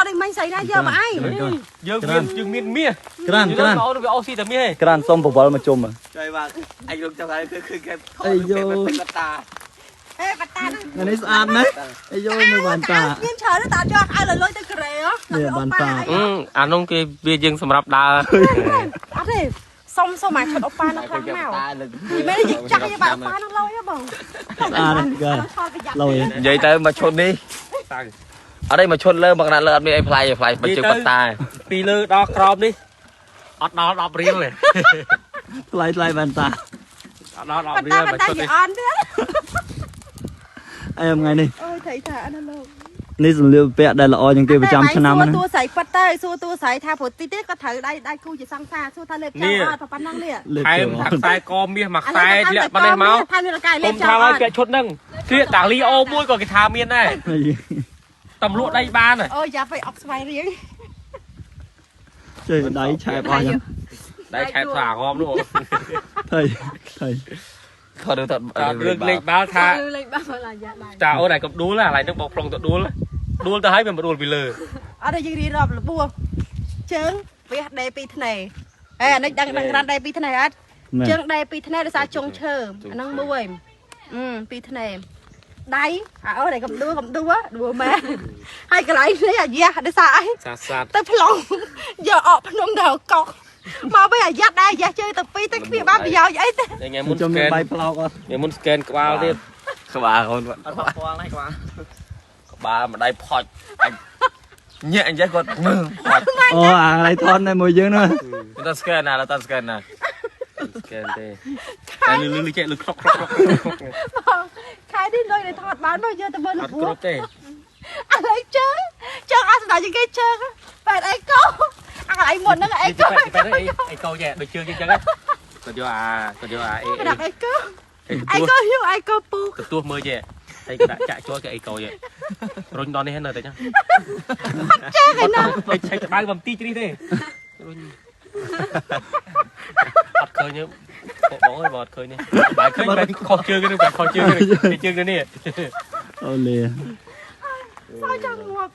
đây mình xảy ra giờ mà ai dương miên mía Kran nó bị oxy tầm mía Kran xong bộ bò mà chôm à Trời bà anh lúc trong cái cái Ây dô ê bắt ta Ngày nay ăn đấy Ây dô mới bàn tà nhưng chờ nó tạo cho ai là lôi tới kề á Nè bàn tà anh ông kia bia dương sầm rập đà à thế xong mà chọn oppa nó khăng nào thì mấy dịch chắc như bạn oppa nó lâu á bồng Ăn đấy Lâu vậy Vậy tới mà chôn đi ở đây mà chôn lơ bằng đạn lợn đi em fly mà chụp bắt ta pi lư đo crom đi nó đọc riêng này Lại bàn tà nó đọc bắt riêng ta mà bắt ta chôn gì đi ăn thế Em ngày này ôi thấy thả nó lâuនេះសម្លៀកបំពាក់ដែលល្អជាងគេប្រចាំឆ្នាំណា តួស្រីប៉ិតទៅសួរតួស្រីថាព្រោះទីទៀតគាត់ត្រូវដៃគូជាសង្សារសួរថាលេបចោលអត់ប៉ុណ្ណឹងនេះ ថែមថាខ្សែកមានមួយខ្សែលាក់ប៉ុណ្ណេះមក ថែមលើកាយលេ គុ ប ំ ចោ ថា លអ ឲ្យ ត់ ពាក់ឈុតហ្នឹងគ្រាតាលីអូមួយក៏គេថាមានដែរតំលក់ដៃបាន អូយ៉ាទៅអុកស្វ័យរៀង Trời đáy chai bao nhiêu ដៃឆែកស្អារមនោះ Thầy thôi được thật រឿងលេខបាល់ថា លេបបាល់ឡាយ៉ាដៃ ចាអូនឯងកុំដួលឡើយនឹងបោកប្លង់ទៅដួលទៅឲ្យវាមកដួលពីលើ អត់ទេយើងរៀនរាប់លបួជើងវះដេពីថ្នេរហេអានេះដឹងក្រាន់ដេពីថ្នេរអត់ជើងដេពីថ្នេរដោយសារចុងឈើអាហ្នឹងមួយពីថ្នេរដៃអូនឯងកុំដួលដួលម៉ែហើយកន្លែងនេះអាយ៉ាដោយសារអី សាត់ ទៅប្លង់យកអកភ្នំដល់កុកមកវិញអាយ៉ាដែរយ៉ាជើទៅពីទៅគ្នាបានប្រយោជន៍អីទេ ថ្ងៃមុន Cho ស្កេ mình ន bay plau con ថ្ងៃមុនស្កេនក្បាលទៀត các bà con អត់ប៉ះពាល់ហ្នឹងក្បាល bà mà đây phọt anh nhẹ anh chắc con phọt Ồ à lại thon này mùi dương nữa chúng ta scan nào là ta scan nào scan ទេតែលឺចេះលឺខ្លុក ខែនេះលុយទៅថតបានមកយកទៅមើល អ ល ត់ បួ គ្រប់ទេ អាឡៃជើអត់ស្ដាយជាងគេជើបែបអីកោអាកន្លែងមុនហ្នឹងអីកោ អីកោចេះដូចជើងអញ្ចឹងគាត់យកអាអេ ដាក់អីកោអីកោយូអីកោពូ ទទួលមើលចេះតែគេដាក់ចាក់ចូលគេអីកោចេះរុញដល់នេះនៅតែចឹង ចេះឯណា ឆែកក្តៅបំទីជ្រីទេរុញអត់ឃើញបងអើយបងអត់ឃើញនេះបាយឃើញបែបខុសជើងនេះបែបខុសជើងនេះជើងនេះ Ô lìa សោះចង់ងាប់